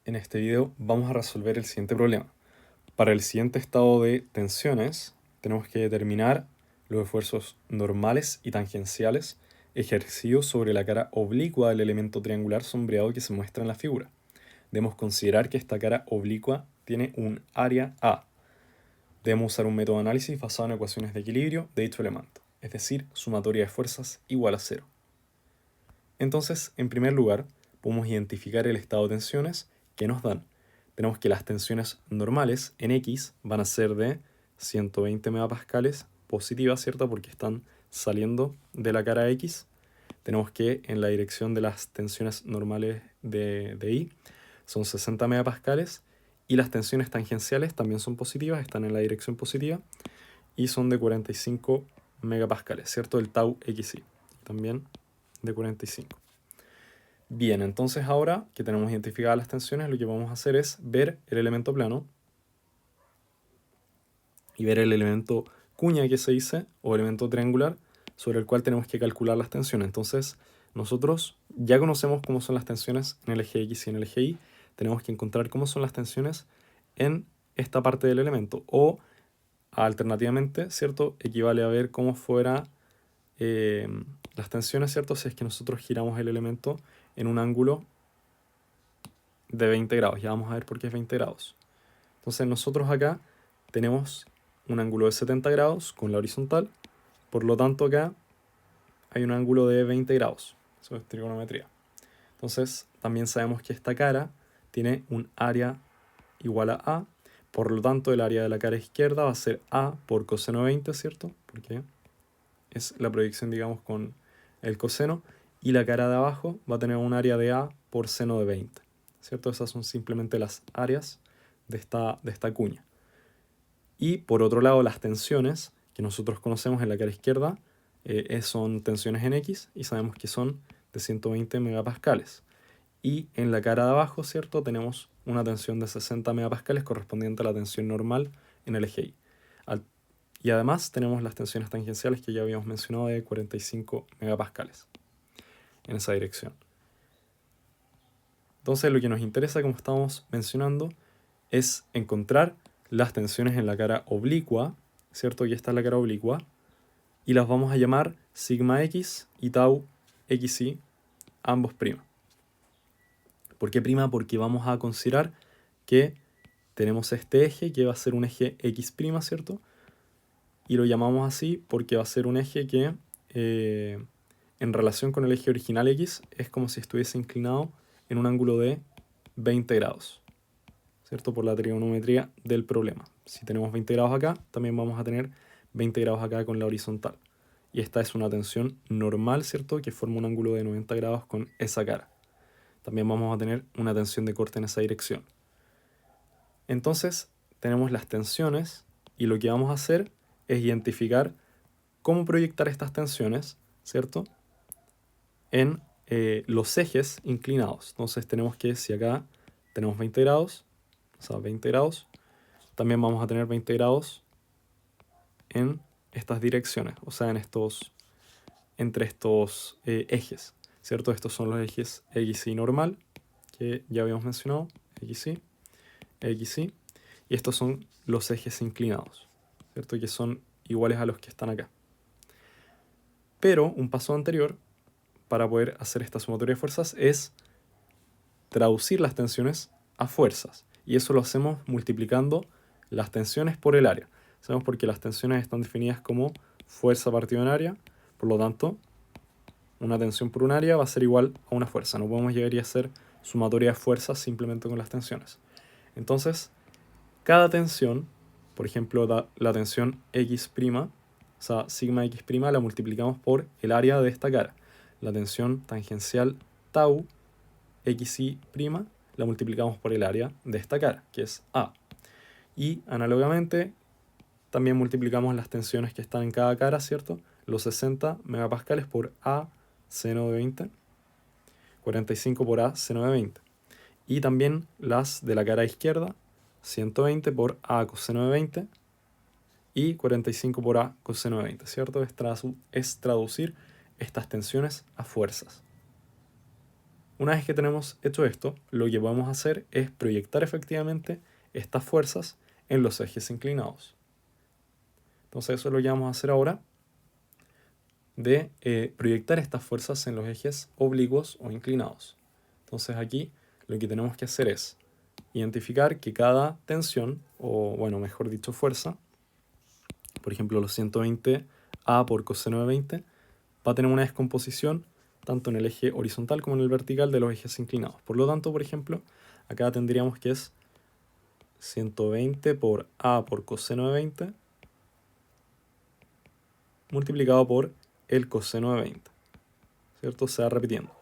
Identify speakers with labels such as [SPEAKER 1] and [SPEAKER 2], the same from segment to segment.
[SPEAKER 1] En este video vamos a resolver el siguiente problema. Para el siguiente estado de tensiones, tenemos que determinar los esfuerzos normales y tangenciales ejercidos sobre la cara oblicua del elemento triangular sombreado que se muestra en la figura. Debemos considerar que esta cara oblicua tiene un área A. Debemos usar un método de análisis basado en ecuaciones de equilibrio de dicho elemento, es decir, sumatoria de fuerzas igual a 0. Entonces, en primer lugar, podemos identificar el estado de tensiones que nos dan. Tenemos que las tensiones normales en X van a ser de 120 megapascales positivas, ¿cierto? Porque están saliendo de la cara X. Tenemos que en la dirección de las tensiones normales de Y son 60 megapascales y las tensiones tangenciales también son positivas, están en la dirección positiva y son de 45 megapascales, ¿cierto? El tau XY también de 45. Bien, entonces ahora que tenemos identificadas las tensiones, lo que vamos a hacer es ver el elemento plano y ver el elemento cuña que se dice, o elemento triangular, sobre el cual tenemos que calcular las tensiones. Entonces, nosotros ya conocemos cómo son las tensiones en el eje X y en el eje Y, tenemos que encontrar cómo son las tensiones en esta parte del elemento, o alternativamente, ¿cierto? Equivale a ver cómo fuera las tensiones, ¿cierto? Si es que nosotros giramos el elemento en un ángulo de 20 grados. Ya vamos a ver por qué es 20 grados. Entonces nosotros acá tenemos un ángulo de 70 grados con la horizontal. Por lo tanto acá hay un ángulo de 20 grados. Eso es trigonometría. Entonces también sabemos que esta cara tiene un área igual a A. Por lo tanto el área de la cara izquierda va a ser A por coseno de 20, ¿cierto? Porque es la proyección, digamos, con el coseno. Y la cara de abajo va a tener un área de A por seno de 20. ¿Cierto? Esas son simplemente las áreas de esta cuña. Y por otro lado, las tensiones que nosotros conocemos en la cara izquierda son tensiones en X y sabemos que son de 120 megapascales. Y en la cara de abajo, ¿cierto? Tenemos una tensión de 60 megapascales correspondiente a la tensión normal en el eje Y. Y además tenemos las tensiones tangenciales que ya habíamos mencionado de 45 megapascales en esa dirección. Entonces lo que nos interesa, como estamos mencionando, es encontrar las tensiones en la cara oblicua, ¿cierto? Y esta es la cara oblicua, y las vamos a llamar sigma X y tau XY, ambos prima. ¿Por qué prima? Porque vamos a considerar que tenemos este eje que va a ser un eje X', ¿cierto? Y lo llamamos así porque va a ser un eje que en relación con el eje original X es como si estuviese inclinado en un ángulo de 20 grados, ¿cierto? Por la trigonometría del problema. Si tenemos 20 grados acá, también vamos a tener 20 grados acá con la horizontal. Y esta es una tensión normal, ¿cierto? Que forma un ángulo de 90 grados con esa cara. También vamos a tener una tensión de corte en esa dirección. Entonces, tenemos las tensiones y lo que vamos a hacer es identificar cómo proyectar estas tensiones, ¿cierto? En los ejes inclinados. Entonces tenemos que, si acá tenemos 20 grados, o sea, 20 grados, también vamos a tener 20 grados en estas direcciones, o sea, entre estos ejes, ¿cierto? Estos son los ejes XY normal, que ya habíamos mencionado, XY, XY, y estos son los ejes inclinados, ¿cierto? Que son iguales a los que están acá. Pero un paso anterior para poder hacer esta sumatoria de fuerzas es traducir las tensiones a fuerzas. Y eso lo hacemos multiplicando las tensiones por el área. Sabemos porque las tensiones están definidas como fuerza partido en área. Por lo tanto, una tensión por un área va a ser igual a una fuerza. No podemos llegar a hacer sumatoria de fuerzas simplemente con las tensiones. Entonces, cada tensión, por ejemplo, la tensión X', o sea, sigma X', la multiplicamos por el área de esta cara. La tensión tangencial tau XY' la multiplicamos por el área de esta cara, que es A. Y análogamente, también multiplicamos las tensiones que están en cada cara, ¿cierto? Los 60 megapascales por A seno de 20, 45 por A seno de 20. Y también las de la cara izquierda, 120 por A coseno de 20 y 45 por A coseno de 20, ¿cierto? Es traducir estas tensiones a fuerzas. Una vez que tenemos hecho esto, lo que podemos hacer es proyectar efectivamente estas fuerzas en los ejes inclinados. Entonces eso es lo que vamos a hacer ahora, de proyectar estas fuerzas en los ejes oblicuos o inclinados. Entonces aquí lo que tenemos que hacer es identificar que cada tensión, o bueno, mejor dicho fuerza, por ejemplo los 120 A por coseno de 20, va a tener una descomposición tanto en el eje horizontal como en el vertical de los ejes inclinados. Por lo tanto, por ejemplo, acá tendríamos que es 120 por A por coseno de 20 multiplicado por el coseno de 20, ¿cierto? Se va repitiendo.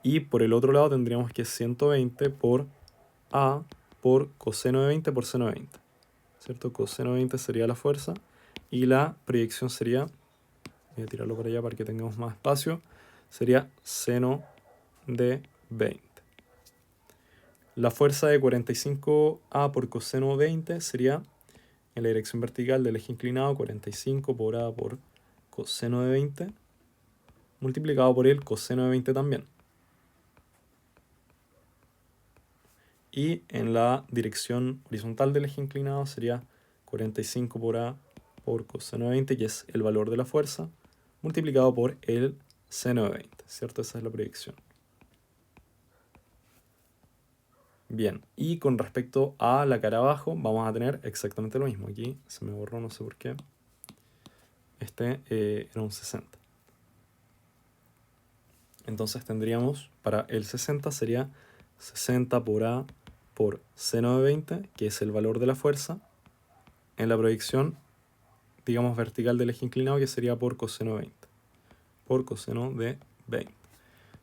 [SPEAKER 1] Y por el otro lado tendríamos que 120 por A por coseno de 20 por seno de 20, ¿cierto? Coseno de 20 sería la fuerza y la proyección sería, voy a tirarlo para allá para que tengamos más espacio, sería seno de 20. La fuerza de 45A por coseno 20 sería en la dirección vertical del eje inclinado 45 por A por coseno de 20 multiplicado por el coseno de 20 también. Y en la dirección horizontal del eje inclinado sería 45 por A por coseno de 20, que es el valor de la fuerza, multiplicado por el seno de 20, ¿cierto? Esa es la proyección. Bien, y con respecto a la cara abajo, vamos a tener exactamente lo mismo. Aquí se me borró, no sé por qué. Este era un 60. Entonces tendríamos, para el 60 sería 60 por A por seno de 20, que es el valor de la fuerza, en la proyección, digamos, vertical del eje inclinado, que sería por coseno de 20. Por coseno de 20.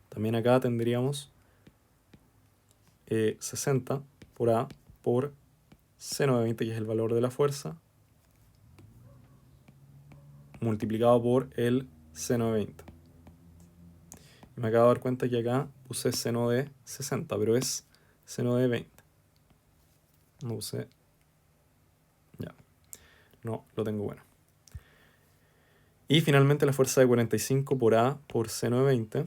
[SPEAKER 1] También acá tendríamos 60 por A por seno de 20, que es el valor de la fuerza, multiplicado por el seno de 20. Y me acabo de dar cuenta que acá puse seno de 60, pero es seno de 20. No puse... Ya. No, lo tengo bueno. Y finalmente la fuerza de 45 por A por seno de 20.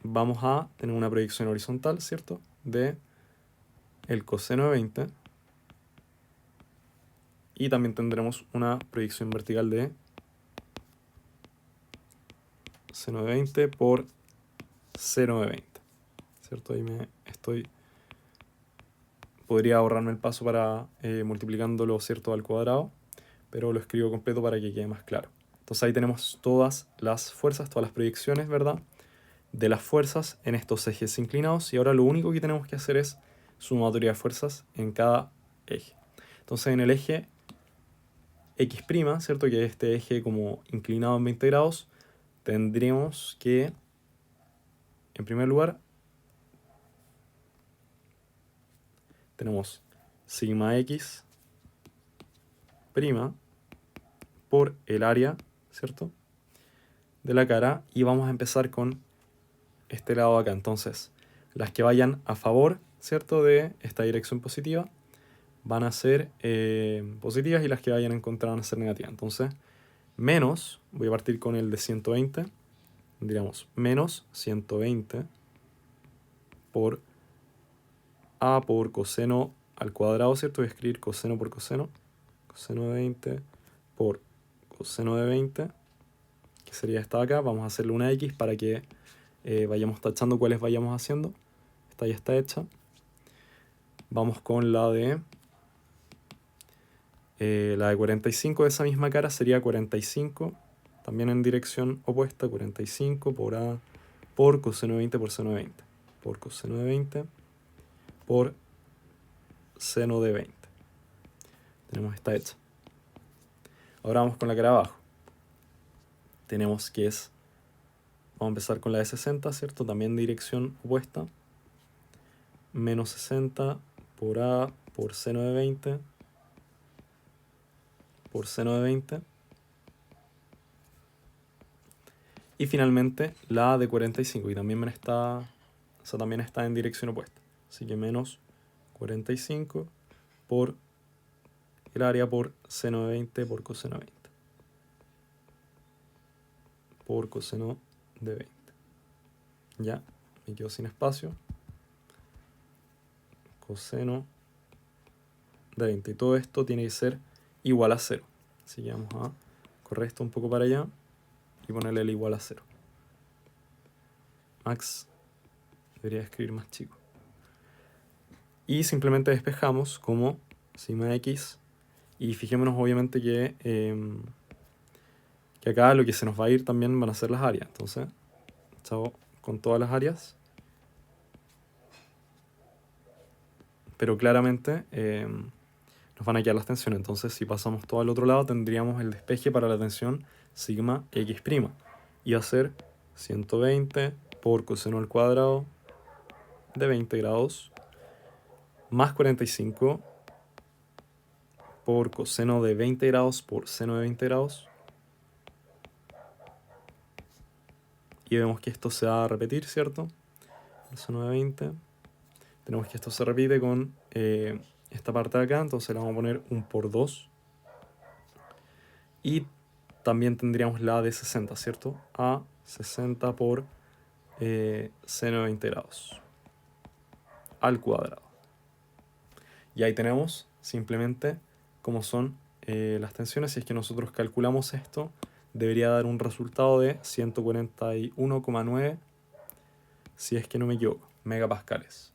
[SPEAKER 1] Vamos a tener una proyección horizontal, ¿cierto? De el coseno de 20. Y también tendremos una proyección vertical de seno de 20 por seno de 20. ¿Cierto? Ahí podría ahorrarme el paso para multiplicándolo, ¿cierto?, al cuadrado, pero lo escribo completo para que quede más claro. Entonces ahí tenemos todas las fuerzas, todas las proyecciones, ¿verdad?, de las fuerzas en estos ejes inclinados, y ahora lo único que tenemos que hacer es sumatoria de fuerzas en cada eje. Entonces en el eje X', ¿cierto?, que es este eje como inclinado en 20 grados, tendríamos que, en primer lugar, tenemos sigma X' por el área, ¿cierto?, de la cara, y vamos a empezar con este lado acá. Entonces, las que vayan a favor, ¿cierto?, de esta dirección positiva van a ser positivas, y las que vayan en contra van a ser negativas. Entonces, menos, voy a partir con el de 120, diríamos menos 120 por A por coseno al cuadrado, ¿cierto? Voy a escribir coseno por coseno, coseno de 20 por coseno de 20, que sería esta de acá. Vamos a hacerle una X para que vayamos tachando cuáles vayamos haciendo. Esta ya está hecha. Vamos con la de 45 de esa misma cara, sería 45, también en dirección opuesta, 45 por A por coseno de 20 por seno de 20, por coseno de 20 por seno de 20. Tenemos esta hecha. Ahora vamos con la cara abajo. Tenemos que es, vamos a empezar con la de 60, ¿cierto? También de dirección opuesta. Menos 60 por A por seno de 20 por seno de 20. Y finalmente la de 45, y también también está en dirección opuesta. Así que menos 45 por el área por seno de 20 por coseno de 20. Por coseno de 20. Ya, me quedo sin espacio. Coseno de 20. Y todo esto tiene que ser igual a 0. Así que vamos a correr esto un poco para allá y ponerle el igual a 0. Max debería escribir más chico. Y simplemente despejamos como sigma x. Y fijémonos obviamente que acá lo que se nos va a ir también van a ser las áreas. Entonces, chao con todas las áreas. Pero claramente nos van a quedar las tensiones. Entonces, si pasamos todo al otro lado, tendríamos el despeje para la tensión sigma x'. Y va a ser 120 por coseno al cuadrado de 20 grados más 45 por coseno de 20 grados por seno de 20 grados. Y vemos que esto se va a repetir, ¿cierto? El seno de 20. Tenemos que esto se repite con esta parte de acá, entonces le vamos a poner 1 por 2. Y también tendríamos la de 60, ¿cierto? A 60 por seno de 20 grados al cuadrado. Y ahí tenemos simplemente cómo son las tensiones. Si es que nosotros calculamos esto, debería dar un resultado de 141,9, si es que no me equivoco, megapascales,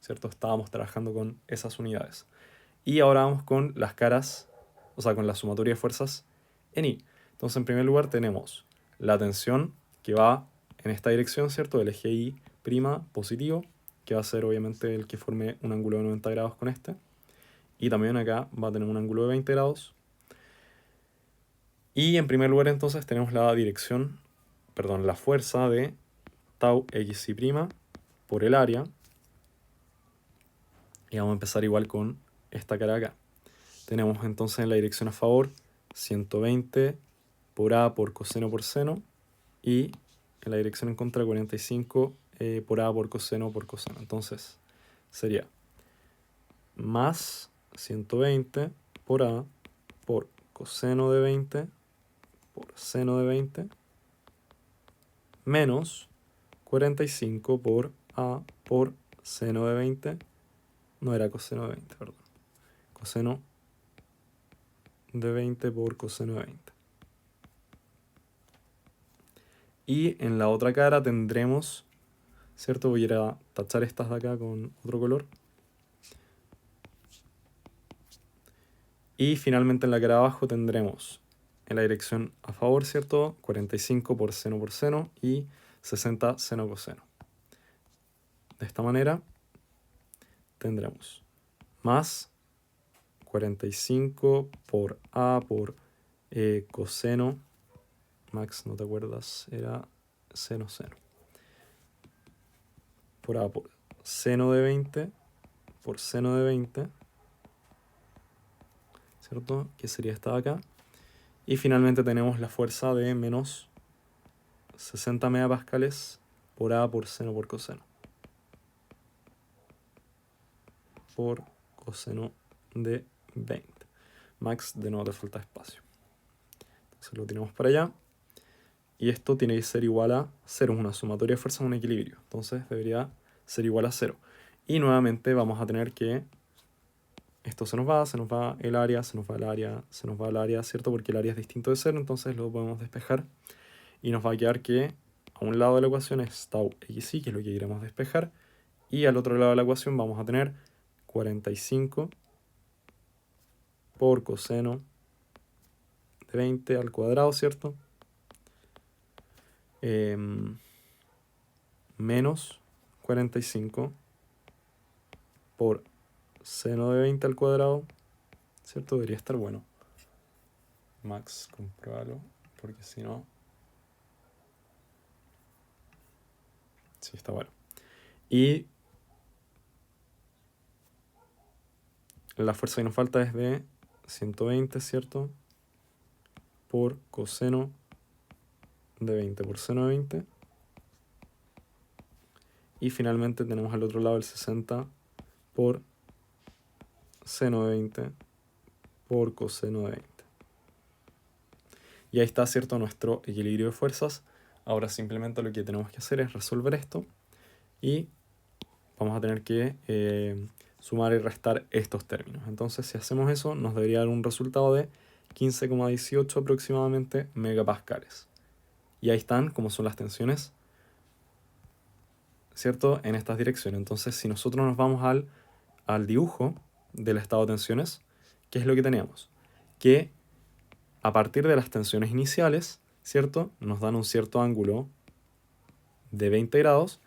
[SPEAKER 1] ¿cierto? Estábamos trabajando con esas unidades. Y ahora vamos con las caras, o sea, con la sumatoria de fuerzas en I. Entonces, en primer lugar tenemos la tensión que va en esta dirección, ¿cierto? Del eje I' positivo, que va a ser obviamente el que forme un ángulo de 90 grados con este. Y también acá va a tener un ángulo de 20 grados. Y en primer lugar entonces tenemos la la fuerza de tau xi' por el área. Y vamos a empezar igual con esta cara acá. Tenemos entonces en la dirección a favor 120 por A por coseno por seno. Y en la dirección en contra 45 por A por coseno. Entonces sería más 120 por A por coseno de 20 por seno de 20 menos 45 por A por seno de 20. No era coseno de 20, perdón. Coseno de 20 por coseno de 20. Y en la otra cara tendremos, ¿cierto? Voy a ir a tachar estas de acá con otro color. Y finalmente en la cara de abajo tendremos en la dirección a favor, ¿cierto? 45 por seno y 60 seno coseno. De esta manera tendremos más 45 por A por coseno. Max, ¿no te acuerdas? Era seno. Por A por seno de 20 por seno de 20. ¿Cierto? Que sería esta de acá. Y finalmente tenemos la fuerza de menos 60 megapascales por A por seno por coseno. Por coseno de 20. Max, de nuevo te falta espacio. Entonces lo tiramos para allá. Y esto tiene que ser igual a 0. Es una sumatoria de fuerzas, un equilibrio. Entonces debería ser igual a 0. Y nuevamente vamos a tener que esto se nos va el área, se nos va el área, se nos va el área, ¿cierto? Porque el área es distinto de 0, entonces lo podemos despejar. Y nos va a quedar que a un lado de la ecuación es tau xi, que es lo que queremos despejar. Y al otro lado de la ecuación vamos a tener 45 por coseno de 20 al cuadrado, ¿cierto? Menos 45 por seno de 20 al cuadrado, ¿cierto? Debería estar bueno. Max, compruébalo, porque si no... Sí, está bueno. Y la fuerza que nos falta es de 120, ¿cierto? Por coseno de 20 por seno de 20. Y finalmente tenemos al otro lado el 60 por seno de 20 por coseno de 20. Y ahí está, ¿cierto? Nuestro equilibrio de fuerzas. Ahora simplemente lo que tenemos que hacer es resolver esto y vamos a tener que sumar y restar estos términos. Entonces, si hacemos eso, nos debería dar un resultado de 15,18 aproximadamente megapascales. Y ahí están como son las tensiones, ¿cierto? En estas direcciones. Entonces, si nosotros nos vamos al dibujo del estado de tensiones, ¿qué es lo que tenemos? Que a partir de las tensiones iniciales, ¿cierto? Nos dan un cierto ángulo de 20 grados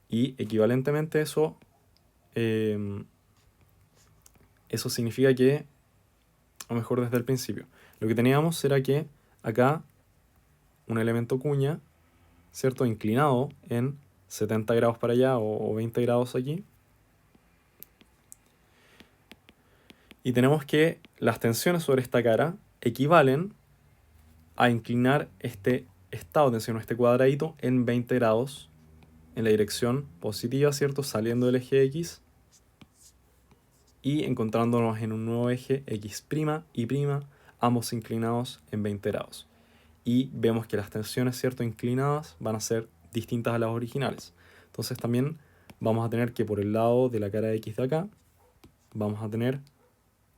[SPEAKER 1] y equivalentemente eso significa que, o mejor desde el principio, lo que teníamos era que acá un elemento cuña, ¿cierto? Inclinado en 70 grados para allá o 20 grados aquí. Y tenemos que las tensiones sobre esta cara equivalen a inclinar este estado de tensión, este cuadradito, en 20 grados en la dirección positiva, ¿cierto? Saliendo del eje X y encontrándonos en un nuevo eje X' y', ambos inclinados en 20 grados. Y vemos que las tensiones, ¿cierto?, inclinadas van a ser distintas a las originales. Entonces también vamos a tener que por el lado de la cara X de acá, vamos a tener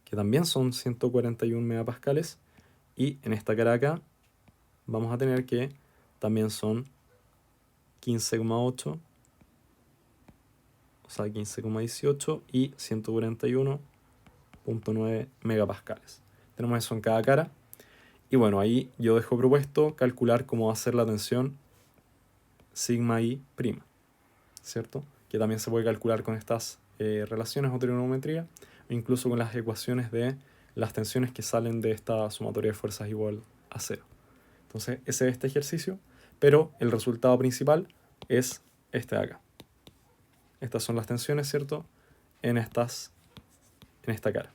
[SPEAKER 1] que también son 141 megapascales, y en esta cara de acá vamos a tener que también son 15,8, o sea 15,18 y 141,9 megapascales. Tenemos eso en cada cara. Y bueno, ahí yo dejo propuesto calcular cómo va a ser la tensión sigma i', ¿cierto? Que también se puede calcular con estas relaciones o trigonometría, o incluso con las ecuaciones de las tensiones que salen de esta sumatoria de fuerzas igual a 0. Entonces, ese es este ejercicio, pero el resultado principal es este de acá. Estas son las tensiones, ¿cierto? En esta cara.